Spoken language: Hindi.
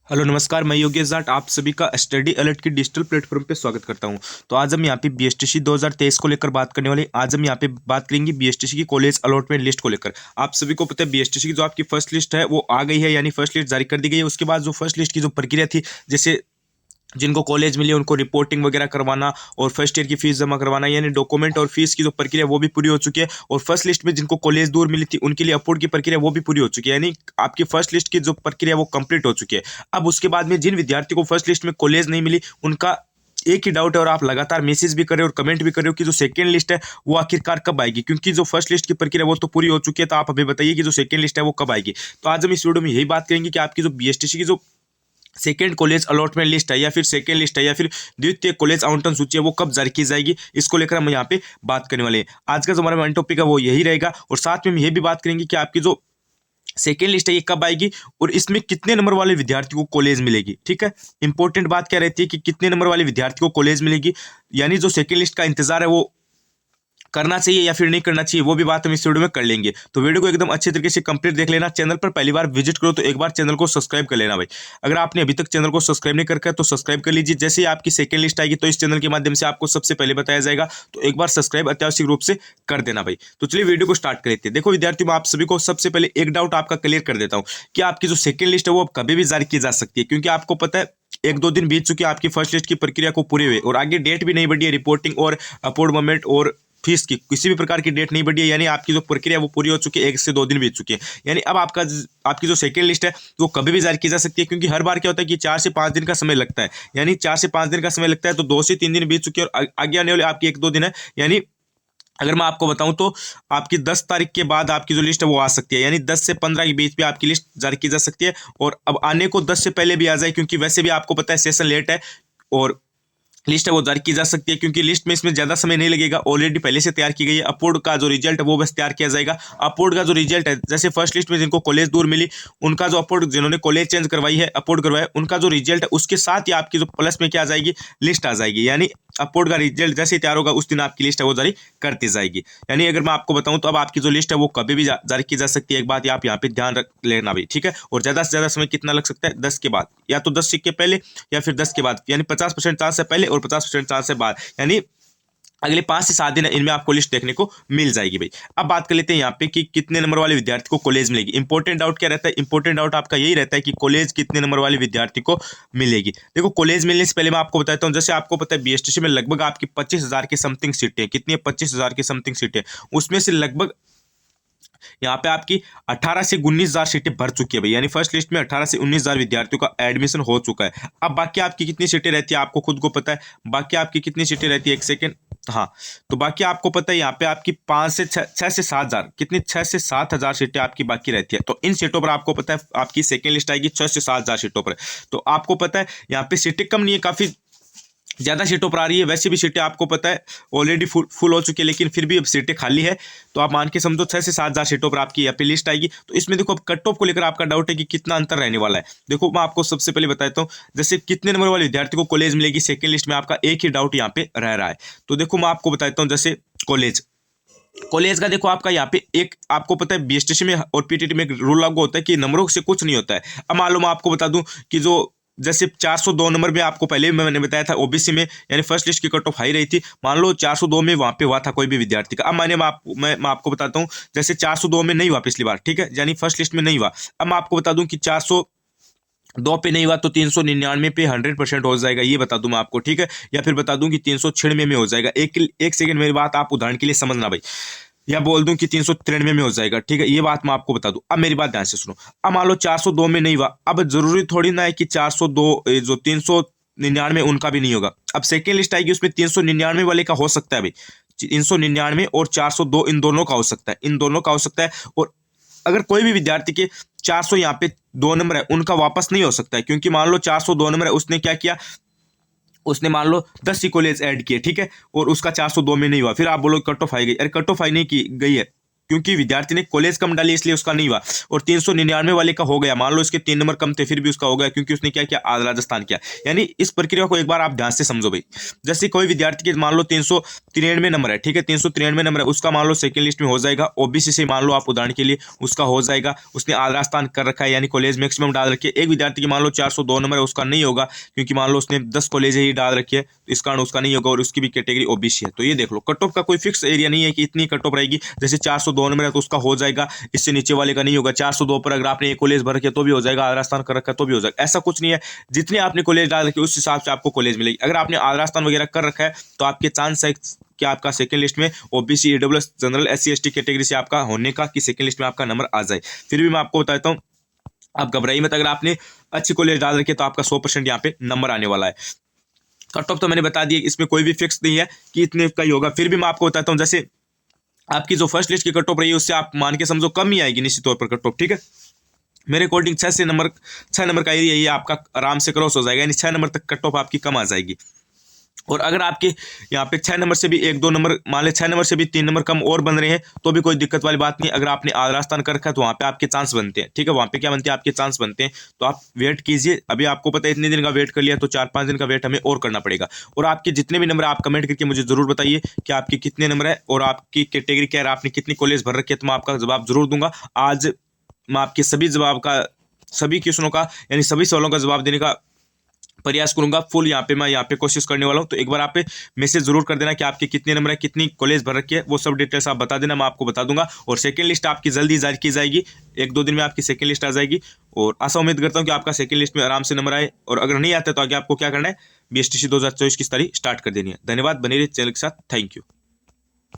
हेलो नमस्कार, मैं योगेश जाट आप सभी का स्टडी अलर्ट की डिजिटल प्लेटफॉर्म पे स्वागत करता हूं। तो आज हम यहां पे बीएसटीसी 2023 को लेकर बात करने वाले हैं। आज हम यहां पे बात करेंगे बीएसटीसी की कॉलेज अलॉटमेंट लिस्ट को लेकर। आप सभी को पता है बीएसटीसी की जो आपकी फर्स्ट लिस्ट है वो आ गई है, यानी फर्स्ट लिस्ट जारी कर दी गई है। उसके बाद जो फर्स्ट लिस्ट की जो प्रक्रिया थी, जैसे जिनको कॉलेज मिली उनको रिपोर्टिंग वगैरह करवाना और फर्स्ट ईयर की फीस जमा करवाना, यानी डॉक्यूमेंट और फीस की जो प्रक्रिया वो भी पूरी हो चुकी है। और फर्स्ट लिस्ट में जिनको कॉलेज दूर मिली थी उनके लिए अपलोड की प्रक्रिया वो भी पूरी हो चुकी है, यानी आपकी फर्स्ट लिस्ट की जो प्रक्रिया वो कंप्लीट हो चुकी है। अब उसके बाद में जिन विद्यार्थियों को फर्स्ट लिस्ट में कॉलेज नहीं मिली उनका एक ही डाउट है, और आप लगातार मैसेज भी कर रहे हो और कमेंट भी कर रहे हो कि जो सेकंड लिस्ट है वो आखिरकार कब आएगी, क्योंकि जो फर्स्ट लिस्ट की प्रक्रिया वो तो पूरी हो चुकी है। तो आप अभी बताइए कि जो सेकंड लिस्ट है वो कब आएगी। तो आज हम इस वीडियो में यही बात करेंगे कि आपकी जो बीएसटीसी की जो सेकेंड कॉलेज अलॉटमेंट लिस्ट है या फिर सेकेंड लिस्ट है या फिर द्वितीय कॉलेज आवंटन सूची है वो कब जारी की जाएगी, इसको लेकर हम यहाँ पे बात करने वाले हैं। आज का जो हमारा मेन टॉपिक है वो यही रहेगा, और साथ में हम ये भी बात करेंगे कि आपकी जो सेकेंड लिस्ट है ये कब आएगी और इसमें कितने नंबर वाले विद्यार्थी को कॉलेज मिलेगी। ठीक है, इंपॉर्टेंट बात क्या रहती है कि कितने नंबर वाले विद्यार्थी को कॉलेज मिलेगी, यानी जो सेकेंड लिस्ट का इंतजार है वो करना चाहिए या फिर नहीं करना चाहिए, वो भी बात हम इस वीडियो में कर लेंगे। तो वीडियो को एकदम अच्छे तरीके से कंप्लीट देख लेना। चैनल पर पहली बार विजिट करो तो एक बार चैनल को सब्सक्राइब कर लेना भाई। अगर आपने अभी तक चैनल को सब्सक्राइब नहीं करके तो सब्सक्राइब कर लीजिए। जैसे ही आपकी सेकंड लिस्ट आएगी तो इस चैनल के माध्यम से आपको सबसे पहले बताया जाएगा, तो एक बार सब्सक्राइब अत्यावश्यक रूप से कर देना भाई। तो चलिए वीडियो को स्टार्ट कर लेते हैं। देखो विद्यार्थियों, मैं आप सभी को सबसे पहले एक डाउट आपका क्लियर कर देता हूँ कि आपकी जो सेकंड लिस्ट है वो अब कभी भी जारी की जा सकती है, क्योंकि आपको पता है एक दो दिन बीत चुके हैं आपकी फर्स्ट लिस्ट की प्रक्रिया को पूरे हुए, और आगे डेट भी नहीं बढ़ी है रिपोर्टिंग और अपलोड मोमेंट और फीस की किसी भी प्रकार की डेट नहीं बढ़ी है, यानी आपकी जो प्रक्रिया वो पूरी हो चुकी है। 1 से 2 दिन बीत चुके हैं, यानी अब आपकी जो सेकंड लिस्ट है वो कभी भी जारी की जा सकती है, क्योंकि हर बार क्या होता है कि 4 से 5 दिन का समय लगता है, यानी 4 से 5 दिन का समय लगता है। तो 2 से 3 दिन बीत चुके हैं और आगे आने वाले आपकी 1 2 दिन है, यानी अगर मैं आपको बताऊं तो आपकी 10 तारीख के बाद आपकी जो लिस्ट है वो आ सकती है, यानी 10 से 15 के बीच में आपकी लिस्ट जारी की जा सकती है। और अब आने को 10 से पहले भी आ जाए, क्योंकि वैसे भी आपको पता है सेशन लेट है, और लिस्ट है वो जारी की जा सकती है, क्योंकि लिस्ट में इसमें ज़्यादा समय नहीं लगेगा, ऑलरेडी पहले से तैयार की गई है। अपलोड का जो रिजल्ट है वो बस तैयार किया जाएगा। अपलोड का जो रिजल्ट है, जैसे फर्स्ट लिस्ट में जिनको कॉलेज दूर मिली उनका जो अपलोड, जिन्होंने कॉलेज चेंज करवाई है अपलोड करवाया, उनका जो रिजल्ट है उसके साथ ही आपकी जो प्लस में क्या आ जाएगी, लिस्ट आ जाएगी। यानी अपलोड का रिजल्ट जैसे ही तैयार होगा उस दिन आपकी लिस्ट है वो जारी करती जाएगी। यानी अगर मैं आपको बताऊं तो अब आपकी जो लिस्ट है वो कभी भी जारी की जा सकती है। एक बात आप यहाँ पे ध्यान रख लेना भी, ठीक है। और ज़्यादा से ज़्यादा समय कितना लग सकता है, 10 के बाद, या तो 10 के पहले या फिर 10 के बाद, यानी 50% चांस है पहले और 50% चांस है बाद, यानी अगले 5 से 7 दिन इनमें आपको लिस्ट देखने को मिल जाएगी भाई। अब बात कर लेते हैं यहाँ पे कि कितने नंबर वाले विद्यार्थी को कॉलेज मिलेगी। इंपॉर्टेंट डाउट क्या रहता है, इंपॉर्टेंट डाउट आपका यही रहता है कि कॉलेज कितने नंबर वाले विद्यार्थी को मिलेगी। देखो कॉलेज मिलने से पहले मैं आपको बताता हूँ, जैसे आपको पता है बीएसटीसी में लगभग आपकी 25,000 की समथिंग सीटें, कितनी है 25,000 की समथिंग सीटें, उसमें से लगभग यहाँ पे आपकी 18 से 19,000 सीटें भर चुकी है भाई, यानी फर्स्ट लिस्ट में 18 से 19,000 विद्यार्थियों का एडमिशन हो चुका है। अब बाकी आपकी कितनी सीटें रहती है आपको खुद को पता है, बाकी आपकी कितनी सीटें रहती है, एक सेकेंड, हाँ। तो बाकी आपको पता है यहाँ पे आपकी 5 से 6 से 7 हजार, कितनी 6 से 7 हजार सीटें आपकी बाकी रहती है। तो इन सीटों पर आपको पता है आपकी सेकेंड लिस्ट आएगी 6 से 7 हजार सीटों पर। तो आपको पता है यहाँ पे सीटें कम नहीं है, काफी ज़्यादा सीटों पर आ रही है। वैसे भी सीटें आपको पता है ऑलरेडी फुल हो चुकी है, लेकिन फिर भी अब सीटें खाली है। तो आप मान के समझो 6 से 7 हजार सीटों पर आपकी यहाँ पे लिस्ट आएगी। तो इसमें देखो अब कट ऑफ को लेकर आपका डाउट है कि कितना अंतर रहने वाला है। देखो मैं आपको सबसे पहले बताता हूँ, जैसे कितने नंबर वाले विद्यार्थी को कॉलेज मिलेगी सेकेंड लिस्ट में, आपका एक ही डाउट यहाँ पे रह रहा है। तो देखो मैं आपको बताता हूँ, जैसे कॉलेज कॉलेज का देखो आपका यहाँ पे एक, आपको पता है बीएसटीसी में और पीटीटी में एक रूल लागू होता है कि नंबरों से कुछ नहीं होता है। अब मान लो मैं आपको बता दूं कि जो जैसे 402 नंबर में आपको पहले भी मैंने बताया था ओबीसी में, यानी फर्स्ट लिस्ट की कट ऑफ हाई रही थी। मान लो 402 में वहां पे हुआ था कोई भी विद्यार्थी का। अब मैं आपको बताता हूँ, जैसे 402 में नहीं हुआ पिछली बार, ठीक है, यानी फर्स्ट लिस्ट में नहीं हुआ। अब मैं आपको बता दूं कि 402 पे नहीं हुआ तो 399 पे 100% हो जाएगा, ये बता दूं मैं आपको, ठीक है। या फिर बता दूं कि 396 में हो जाएगा। एक सेकंड मेरी बात आप उदाहरण के लिए समझना भाई, या बोल दूं कि 393 में हो जाएगा, ठीक है। ये बात मैं आपको बता दूं। अब मेरी बात ध्यान से सुनो। अब मान लो 402 में नहीं हुआ, अब जरूरी थोड़ी ना है कि 402 जो 399 उनका भी नहीं होगा। अब सेकेंड लिस्ट आएगी उसमें 399 वाले का हो सकता है भाई, 399 और 402 इन दोनों का हो सकता है, इन दोनों का हो सकता है। और अगर कोई भी विद्यार्थी के 400 यहाँ पे 2 नंबर है उनका वापस नहीं हो सकता है, क्योंकि मान लो 402 नंबर है, उसने क्या किया, उसने मान लो 10 ही कॉलेज ऐड किए, ठीक है, और उसका 402 में नहीं हुआ। फिर आप बोलो कट ऑफ आई गई, अरे कट ऑफ आई नहीं की गई है, क्योंकि विद्यार्थी ने कॉलेज कम डाली इसलिए उसका नहीं हुआ। और 399 वाले का हो गया, मान लो इसके 3 नंबर कम थे फिर भी उसका हो गया, क्योंकि उसने क्या किया, राजस्थान किया। यानी इस प्रक्रिया को एक बार आप ध्यान से समझो भाई। जैसे कोई विद्यार्थी के मान लो 393 नंबर है, ठीक है, 393 नंबर है, उसका मान लो सेकंड लिस्ट में हो जाएगा। ओबीसी से मान लो आप उदाहरण के लिए उसका हो जाएगा, उसने राजस्थान कर रखा है यानी कॉलेज मैक्सिमम डाल रखी है। एक विद्यार्थी की मान लो 402 नंबर है, उसका नहीं होगा, क्योंकि मान लो उसने 10 कॉलेज ही डाल रखी है, तो इस कारण उसका नहीं होगा, और उसकी भी कैटेगरी ओबीसी है। तो ये देख लो, कट ऑफ का कोई फिक्स एरिया नहीं है कि इतनी कट ऑफ रहेगी। जैसे 402 नंबर है तो उसका हो जाएगा, इससे नीचे वाले का नहीं होगा। 402 पर अगर आपने एक कॉलेज भर रखे तो भी हो जाएगा, राजस्थान कर रखा है तो भी हो जाएगा। ऐसा कुछ नहीं है, जितने आपने कॉलेज डाल रखे उस हिसाब से आपको कॉलेज मिलेगी। अगर आपने राजस्थान वगैरह कर रखा है तो आपके चांस है कि आपका सेकंड लिस्ट में OBC, EWS, general, SC ST category से आपका होने का, कि सेकंड लिस्ट में आपका नंबर आ जाए। फिर भी मैं आपको बताता हूँ, आप घबराइए मत। अगर आपने अच्छी कॉलेज डाल रखी है तो आपका 100% यहाँ पे नंबर आने वाला है। कट ऑफ तो मैंने बता दिया, इसमें कोई भी फिक्स नहीं है कि इतने का ही होगा। फिर भी मैं आपको बताता हूँ, जैसे आपकी जो फर्स्ट लिस्ट की कट ऑफ रही है उससे आप मान के समझो कम ही आएगी निश्चित तौर पर कट ऑफ, ठीक है। मेरे अकॉर्डिंग 6 नंबर का एरिया ये आपका आराम से क्रॉस हो जाएगा, यानी 6 नंबर तक कट ऑफ आपकी कम आ जाएगी। और अगर आपके यहाँ पे 6 नंबर से भी 1-2 नंबर, मान ले 6 नंबर से भी 3 नंबर कम और बन रहे हैं तो भी कोई दिक्कत वाली बात नहीं। अगर आपने राजस्थान कर रखा है तो वहाँ पे आपके चांस बनते हैं, ठीक है, वहाँ पे क्या बनते हैं, आपके चांस बनते हैं। तो आप वेट कीजिए, अभी आपको पता है इतने दिन का वेट कर लिया तो 4-5 दिन का वेट हमें और करना पड़ेगा। और आपके जितने भी नंबर आप कमेंट करके मुझे जरूर बताइए कि आपके कितने नंबर है और आपकी कैटेगरी क्या है, आपने कितनी कॉलेज भर रखी है, तो मैं आपका जवाब जरूर दूंगा। आज मैं आपके सभी क्वेश्चनों का यानी सभी सवालों का जवाब देने का प्रयास करूंगा। फुल मैं यहाँ पे कोशिश करने वाला हूँ। तो एक बार आप पे मैसेज जरूर कर देना कि आपके कितने नंबर है, कितनी कॉलेज भर रखी है, वो सब डिटेल्स आप बता देना, मैं आपको बता दूंगा। और सेकंड लिस्ट आपकी जल्दी जारी की जाएगी, 1-2 दिन में आपकी सेकंड लिस्ट आ जाएगी। और आशा उम्मीद करता हूँ कि आपका सेकंड लिस्ट में आराम से नंबर आए। और अगर नहीं आता तो आगे आपको क्या करना है, बीएसटीसी 2024 की तैयारी स्टार्ट कर देनी है। धन्यवाद, बने रहिए चैनल के साथ। Thank you.